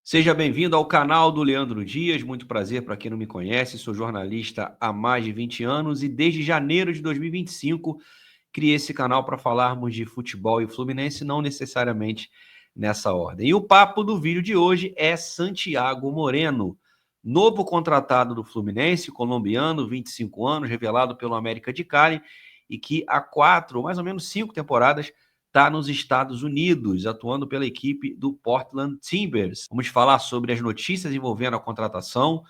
Seja bem-vindo ao canal do Leandro Dias, muito prazer para quem não me conhece, sou jornalista há mais de 20 anos e desde janeiro de 2025 criei esse canal para falarmos de futebol e Fluminense, não necessariamente nessa ordem. E o papo do vídeo de hoje é Santiago Moreno, novo contratado do Fluminense, colombiano, 25 anos, revelado pelo América de Cali e que há 4, ou mais ou menos 5 temporadas está nos Estados Unidos, atuando pela equipe do Portland Timbers. Vamos falar sobre as notícias envolvendo a contratação,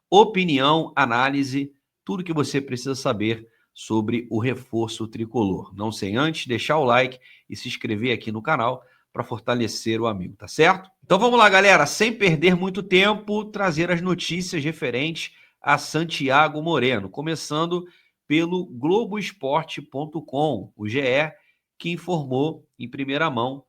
opinião, análise, tudo que você precisa saber sobre o reforço tricolor. Não sem antes deixar o like e se inscrever aqui no canal para fortalecer o amigo, tá certo? Então vamos lá, galera, sem perder muito tempo, trazer as notícias referentes a Santiago Moreno, começando pelo Globoesporte.com, o GE, que informou em primeira mão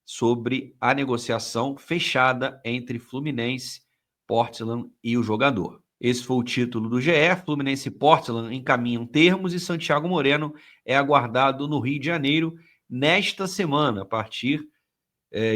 sobre a negociação fechada entre Fluminense, Portland e o jogador. Esse foi o título do GE. Fluminense e Portland encaminham termos e Santiago Moreno é aguardado no Rio de Janeiro nesta semana, a partir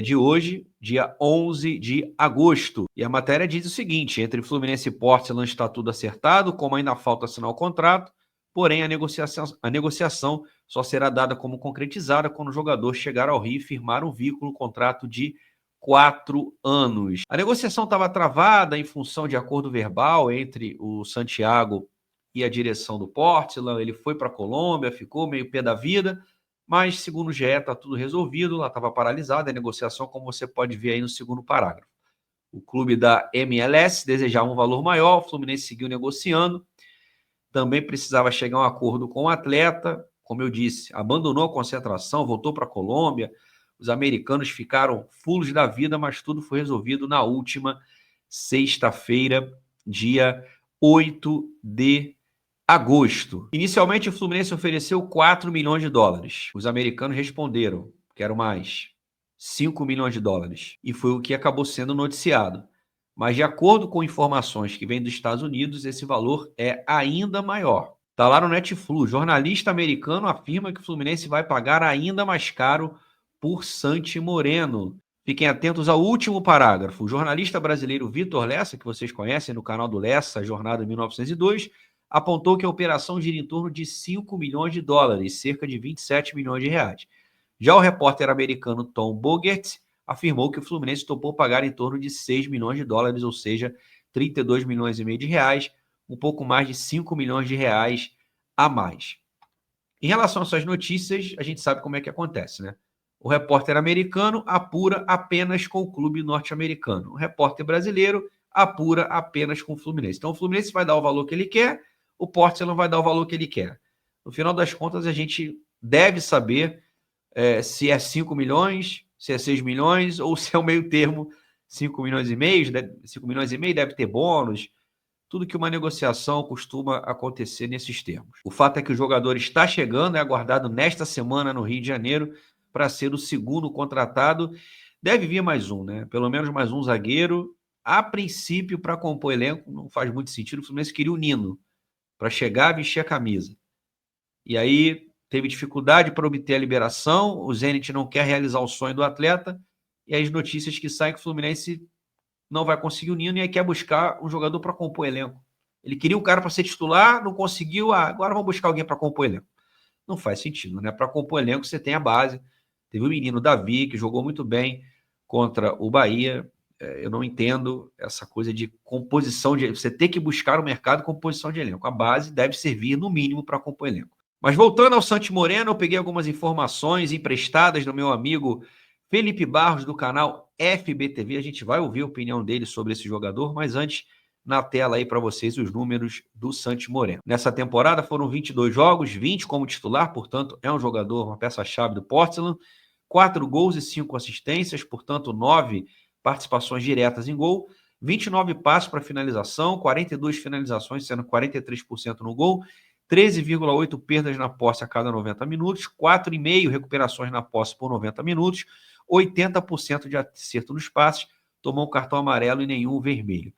de hoje, dia 11 de agosto. E a matéria diz o seguinte: entre Fluminense e Portland está tudo acertado, como ainda falta assinar o contrato, porém a negociação só será dada como concretizada quando o jogador chegar ao Rio e firmar um vínculo, contrato de 4 anos. A negociação estava travada em função de acordo verbal entre o Santiago e a direção do Portland. Ele foi para a Colômbia, ficou meio pé da vida, mas, segundo o GE, está tudo resolvido, lá estava paralisada a negociação, como você pode ver aí no segundo parágrafo. O clube da MLS desejava um valor maior, o Fluminense seguiu negociando, também precisava chegar a um acordo com o atleta, como eu disse, abandonou a concentração, voltou para a Colômbia, os americanos ficaram fulos da vida, mas tudo foi resolvido na última sexta-feira, dia 8 de agosto. Inicialmente, o Fluminense ofereceu 4 milhões de dólares. Os americanos responderam, quero mais, 5 milhões de dólares. E foi o que acabou sendo noticiado. Mas, de acordo com informações que vêm dos Estados Unidos, esse valor é ainda maior. Está lá no Netflix. Jornalista americano afirma que o Fluminense vai pagar ainda mais caro por Santi Moreno. Fiquem atentos ao último parágrafo. O jornalista brasileiro Vitor Lessa, que vocês conhecem no canal do Lessa, Jornada 1902, apontou que a operação gira em torno de 5 milhões de dólares, cerca de 27 milhões de reais. Já o repórter americano Tom Bogert afirmou que o Fluminense topou pagar em torno de 6 milhões de dólares, ou seja, 32 milhões e meio de reais, um pouco mais de 5 milhões de reais a mais. Em relação a essas notícias, a gente sabe como é que acontece, né? O repórter americano apura apenas com o clube norte-americano. O repórter brasileiro apura apenas com o Fluminense. Então, o Fluminense vai dar o valor que ele quer, o Portland vai dar o valor que ele quer. No final das contas, a gente deve saber se é 5 milhões, se é 6 milhões, ou se é o meio termo, 5 milhões e meio, 5 milhões e meio deve ter bônus, tudo que uma negociação costuma acontecer nesses termos. O fato é que o jogador está chegando, é aguardado nesta semana no Rio de Janeiro para ser o segundo contratado. Deve vir mais um, né? Pelo menos mais um zagueiro. A princípio, para compor elenco, não faz muito sentido. O Fluminense queria o Nino para chegar e vestir a camisa. E aí teve dificuldade para obter a liberação. O Zenit não quer realizar o sonho do atleta. E as notícias que saem que o Fluminense não vai conseguir o Nino e aí quer buscar um jogador para compor elenco. Ele queria um cara para ser titular, não conseguiu, agora vamos buscar alguém para compor elenco. Não faz sentido, né? Para compor elenco você tem a base. Teve o menino Davi, que jogou muito bem contra o Bahia. Eu não entendo essa coisa de composição de... Você tem que buscar o mercado composição de elenco. A base deve servir, no mínimo, para compor elenco. Mas voltando ao Santi Moreno, eu peguei algumas informações emprestadas do meu amigo Felipe Barros, do canal FBTV. A gente vai ouvir a opinião dele sobre esse jogador, mas antes, na tela aí para vocês os números do Santi Moreno. Nessa temporada foram 22 jogos, 20 como titular, portanto é um jogador, uma peça-chave do Portland, 4 gols e 5 assistências, portanto 9 participações diretas em gol, 29 passos para finalização, 42 finalizações, sendo 43% no gol, 13,8 perdas na posse a cada 90 minutos, 4,5 recuperações na posse por 90 minutos, 80% de acerto nos passes, tomou um cartão amarelo e nenhum vermelho.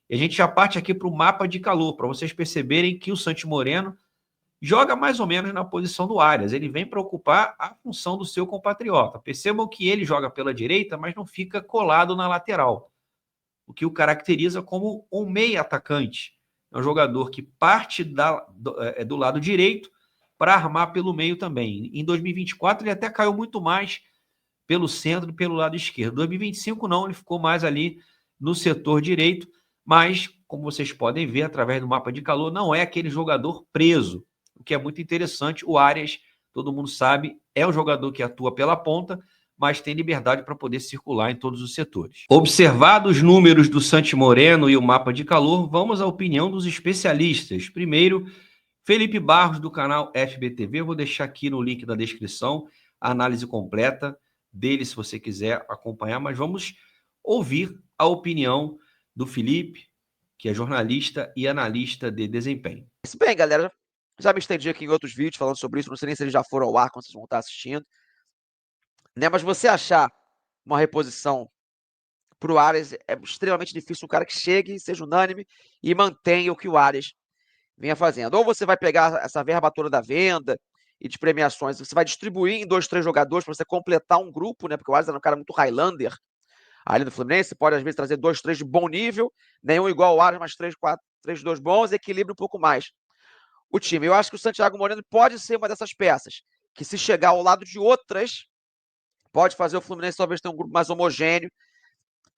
E a gente já parte aqui para o mapa de calor, para vocês perceberem que o Santi Moreno joga mais ou menos na posição do Arias. Ele vem para ocupar a função do seu compatriota. Percebam que ele joga pela direita, mas não fica colado na lateral. o que o caracteriza como um meia atacante. É um jogador que parte do lado direito para armar pelo meio também. Em 2024 ele até caiu muito mais pelo centro e pelo lado esquerdo. Em 2025 não, ele ficou mais ali no setor direito, mas como vocês podem ver através do mapa de calor, não é aquele jogador preso, o que é muito interessante. O Arias, todo mundo sabe, é um jogador que atua pela ponta, mas tem liberdade para poder circular em todos os setores. Observados os números do Santi Moreno e o mapa de calor, vamos à opinião dos especialistas. Primeiro, Felipe Barros, do canal FBTV, eu vou deixar aqui no link da descrição a análise completa dele, se você quiser acompanhar, mas vamos ouvir a opinião do Felipe, que é jornalista e analista de desempenho. Bem, galera, já me estendi aqui em outros vídeos falando sobre isso, não sei nem se eles já foram ao ar quando vocês vão estar assistindo. Né? Mas você achar uma reposição para o Arias é extremamente difícil, um cara que chegue, seja unânime e mantenha o que o Arias vinha fazendo. Ou você vai pegar essa verba toda da venda e de premiações, você vai distribuir em 2, 3 jogadores para você completar um grupo, né? Porque o Arias era um cara muito Highlander ali no Fluminense, pode às vezes trazer 2, 3 de bom nível, nenhum igual ao Arias, mas 3, 4, 3 de 2 bons, equilibra um pouco mais o time. Eu acho que o Santiago Moreno pode ser uma dessas peças, que se chegar ao lado de outras, pode fazer o Fluminense talvez ter um grupo mais homogêneo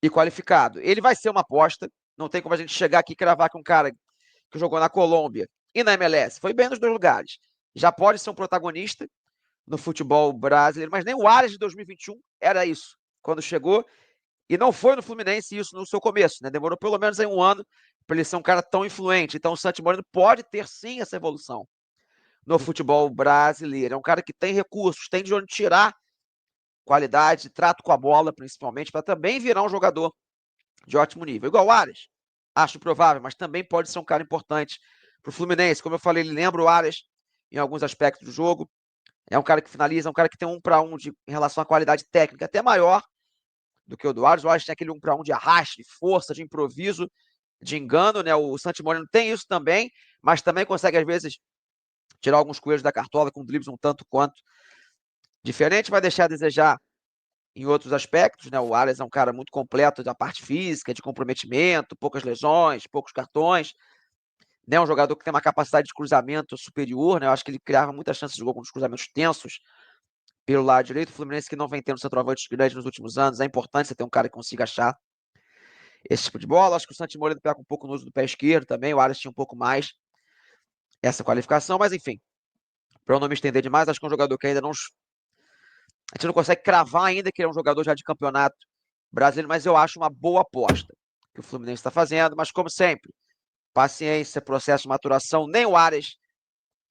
e qualificado. Ele vai ser uma aposta, não tem como a gente chegar aqui e cravar que um cara que jogou na Colômbia e na MLS foi bem nos dois lugares. Já pode ser um protagonista no futebol brasileiro, mas nem o Arias de 2021 era isso, quando chegou, e não foi no Fluminense isso no seu começo, né? Demorou pelo menos aí um ano para ele ser um cara tão influente. Então o Santi Moreno pode ter sim essa evolução no futebol brasileiro. É um cara que tem recursos, tem de onde tirar qualidade, trato com a bola, principalmente, para também virar um jogador de ótimo nível. Igual o Arias, acho provável, mas também pode ser um cara importante para o Fluminense. Como eu falei, ele lembra o Arias em alguns aspectos do jogo. É um cara que finaliza, um cara que tem 1-1 em relação à qualidade técnica, até maior do que o do Arias. O Arias tem aquele 1-1 de arraste, de força, de improviso, de engano, né? O Santi Moreno tem isso também, mas também consegue, às vezes, tirar alguns coelhos da cartola com dribles um tanto quanto diferente. Vai deixar a desejar em outros aspectos, né? O Arias é um cara muito completo da parte física, de comprometimento, poucas lesões, poucos cartões, né? Um jogador que tem uma capacidade de cruzamento superior, né? Eu acho que ele criava muitas chances de gol com os cruzamentos tensos pelo lado direito. O Fluminense que não vem tendo centroavantes grandes nos últimos anos, é importante você ter um cara que consiga achar esse tipo de bola. Acho que o Santi Moreno pega um pouco no uso do pé esquerdo também, o Arias tinha um pouco mais essa qualificação, mas enfim, para eu não me estender demais, acho que é um jogador que ainda não... A gente não consegue cravar ainda que ele é um jogador já de campeonato brasileiro, mas eu acho uma boa aposta que o Fluminense está fazendo. Mas como sempre, paciência, processo de maturação. Nem o Arias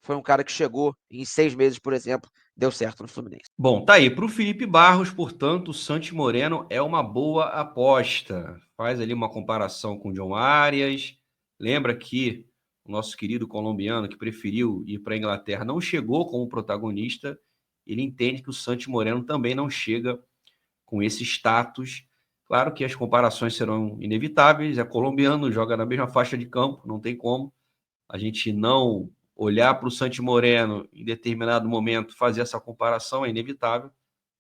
foi um cara que chegou em 6 meses, por exemplo, deu certo no Fluminense. Bom, tá aí. Para o Felipe Barros, portanto, o Santi Moreno é uma boa aposta. Faz ali uma comparação com o John Arias. Lembra que o nosso querido colombiano, que preferiu ir para a Inglaterra, não chegou como protagonista. Ele entende que o Santi Moreno também não chega com esse status. Claro que as comparações serão inevitáveis. É colombiano, joga na mesma faixa de campo, não tem como a gente não olhar para o Santi Moreno em determinado momento, fazer essa comparação, é inevitável,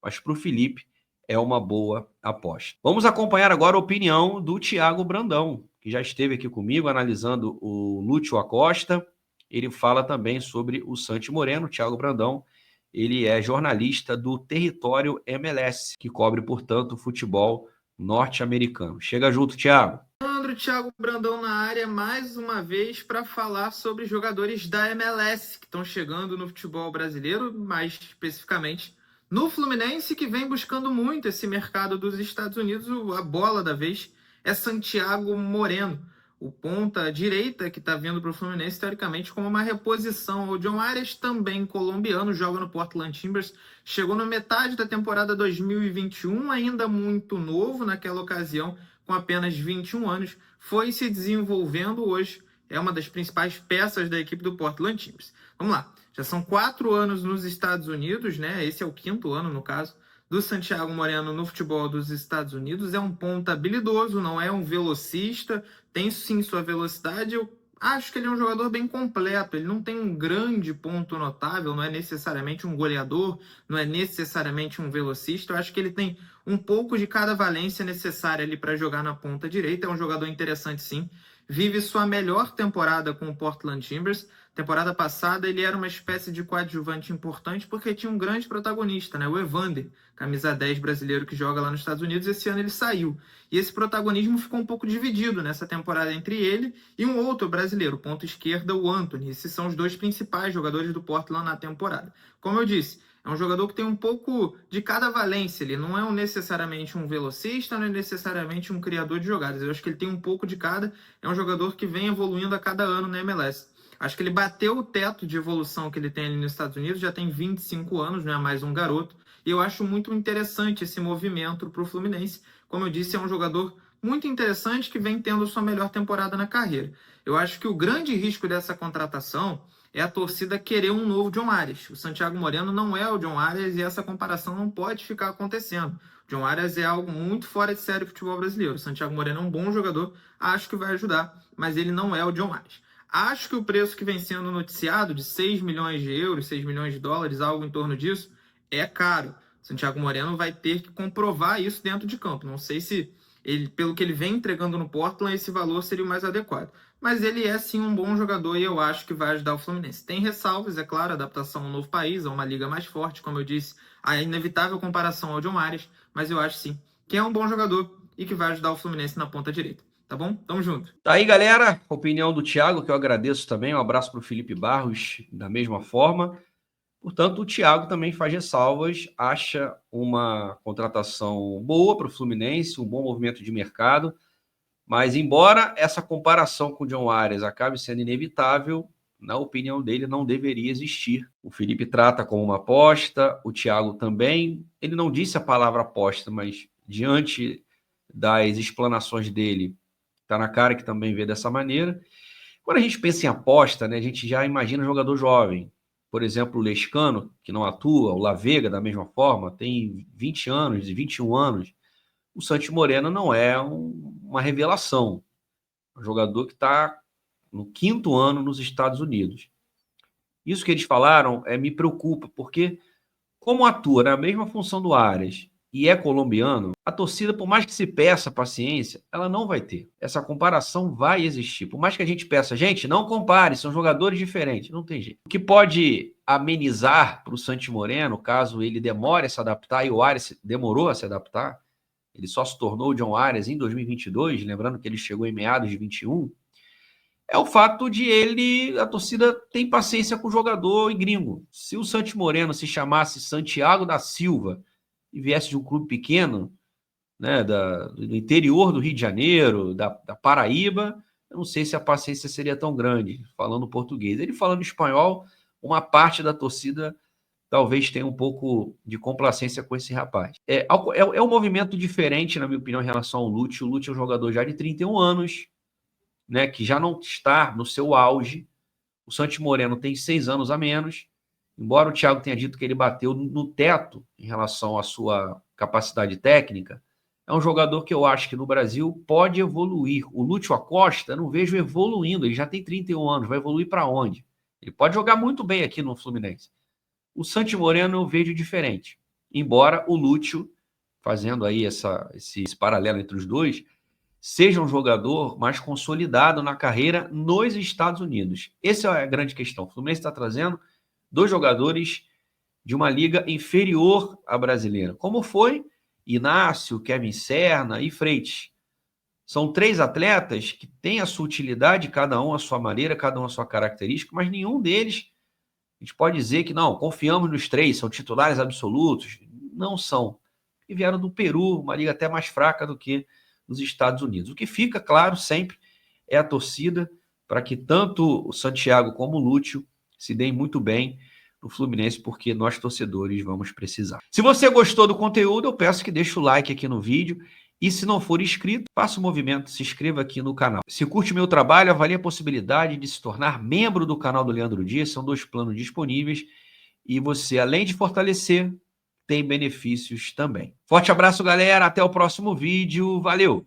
mas para o Felipe é uma boa aposta. Vamos acompanhar agora a opinião do Thiago Brandão, que já esteve aqui comigo analisando o Lúcio Acosta. Ele fala também sobre o Santi Moreno. Thiago Brandão, ele é jornalista do Território MLS, que cobre, portanto, o futebol norte-americano. Chega junto, Thiago. Thiago Brandão na área mais uma vez para falar sobre jogadores da MLS que estão chegando no futebol brasileiro, mais especificamente no Fluminense, que vem buscando muito esse mercado dos Estados Unidos. A bola da vez é Santiago Moreno, o ponta direita que está vindo para o Fluminense, teoricamente, como uma reposição ao John Arias, também colombiano, joga no Portland Timbers, chegou na metade da temporada 2021, ainda muito novo naquela ocasião, com apenas 21 anos, foi se desenvolvendo hoje, é uma das principais peças da equipe do Portland Timbers. Vamos lá, já são 4 anos nos Estados Unidos, né? Esse é o 5º ano, no caso, do Santiago Moreno no futebol dos Estados Unidos. É um ponta habilidoso, não é um velocista, tem sim sua velocidade. Eu acho que ele é um jogador bem completo, ele não tem um grande ponto notável, não é necessariamente um goleador, não é necessariamente um velocista. Eu acho que ele tem um pouco de cada valência necessária ali para jogar na ponta direita. É um jogador interessante, sim. Vive sua melhor temporada com o Portland Timbers. Temporada passada ele era uma espécie de coadjuvante importante porque tinha um grande protagonista, né? O Evander, camisa 10 brasileiro que joga lá nos Estados Unidos. Esse ano ele saiu. E esse protagonismo ficou um pouco dividido nessa temporada entre ele e um outro brasileiro, ponto esquerda, o Anthony. Esses são os dois principais jogadores do Portland na temporada. Como eu disse, é um jogador que tem um pouco de cada valência. Ele não é necessariamente um velocista, não é necessariamente um criador de jogadas. Eu acho que ele tem um pouco de cada. É um jogador que vem evoluindo a cada ano na MLS. Acho que ele bateu o teto de evolução que ele tem ali nos Estados Unidos, já tem 25 anos, não é mais um garoto. E eu acho muito interessante esse movimento para o Fluminense. Como eu disse, é um jogador muito interessante que vem tendo sua melhor temporada na carreira. Eu acho que o grande risco dessa contratação é a torcida querer um novo John Arias. O Santiago Moreno não é o John Arias e essa comparação não pode ficar acontecendo. O John Arias é algo muito fora de série do futebol brasileiro. O Santiago Moreno é um bom jogador, acho que vai ajudar, mas ele não é o John Arias. Acho que o preço que vem sendo noticiado de 6 milhões de euros, 6 milhões de dólares, algo em torno disso, é caro. O Santiago Moreno vai ter que comprovar isso dentro de campo. Não sei se, ele, pelo que ele vem entregando no Portland, esse valor seria o mais adequado. Mas ele é sim um bom jogador e eu acho que vai ajudar o Fluminense. Tem ressalvas, é claro, adaptação a um novo país, a uma liga mais forte, como eu disse, a inevitável comparação ao John Arias, mas eu acho sim que é um bom jogador e que vai ajudar o Fluminense na ponta direita. Tá bom? Tamo junto. Tá aí, galera. Opinião do Thiago, que eu agradeço também. Um abraço para o Felipe Barros, da mesma forma. Portanto, o Thiago também faz ressalvas, acha uma contratação boa para o Fluminense, um bom movimento de mercado, mas embora essa comparação com o John Arias acabe sendo inevitável, na opinião dele, não deveria existir. O Felipe trata como uma aposta, o Thiago também. Ele não disse a palavra aposta, mas diante das explanações dele, está na cara que também vê dessa maneira. Quando a gente pensa em aposta, né, a gente já imagina jogador jovem. Por exemplo, o Lescano, que não atua, o La Vega, da mesma forma, tem 20 anos, 21 anos. O Santi Moreno não é uma revelação. É um jogador que está no 5º ano nos Estados Unidos. Isso que eles falaram me preocupa, porque como atua na mesma função do Arias e é colombiano, a torcida, por mais que se peça paciência, ela não vai ter. Essa comparação vai existir. Por mais que a gente peça, gente, não compare, são jogadores diferentes. Não tem jeito. O que pode amenizar para o Santi Moreno, caso ele demore a se adaptar, e o Arias demorou a se adaptar, ele só se tornou o John Arias em 2022, lembrando que ele chegou em meados de 21, é o fato de a torcida tem paciência com o jogador e gringo. Se o Santi Moreno se chamasse Santiago da Silva e viesse de um clube pequeno, né, do interior do Rio de Janeiro, da Paraíba, eu não sei se a paciência seria tão grande, falando português. Ele falando espanhol, uma parte da torcida talvez tenha um pouco de complacência com esse rapaz. É um movimento diferente, na minha opinião, em relação ao Lúcio. O Lúcio é um jogador já de 31 anos, né, que já não está no seu auge. O Santi Moreno tem 6 anos a menos. Embora o Thiago tenha dito que ele bateu no teto em relação à sua capacidade técnica, é um jogador que eu acho que no Brasil pode evoluir. O Lúcio Acosta, eu não vejo evoluindo. Ele já tem 31 anos. Vai evoluir para onde? Ele pode jogar muito bem aqui no Fluminense. O Santi Moreno eu vejo diferente. Embora o Lúcio, fazendo aí esse paralelo entre os dois, seja um jogador mais consolidado na carreira nos Estados Unidos. Essa é a grande questão. O Fluminense está trazendo 2 jogadores de uma liga inferior à brasileira, como foi Inácio, Kevin Serna e Freitas. São 3 atletas que têm a sua utilidade, cada um a sua maneira, cada um a sua característica, mas nenhum deles, a gente pode dizer que não, confiamos nos 3, são titulares absolutos. Não são. E vieram do Peru, uma liga até mais fraca do que nos Estados Unidos. O que fica claro sempre é a torcida para que tanto o Santiago como o Lúcio se deem muito bem no Fluminense, porque nós torcedores vamos precisar. Se você gostou do conteúdo, eu peço que deixe o like aqui no vídeo e se não for inscrito, faça o movimento, se inscreva aqui no canal. Se curte meu trabalho, avalie a possibilidade de se tornar membro do canal do Leandro Dias, são 2 planos disponíveis e você, além de fortalecer, tem benefícios também. Forte abraço, galera, até o próximo vídeo, valeu!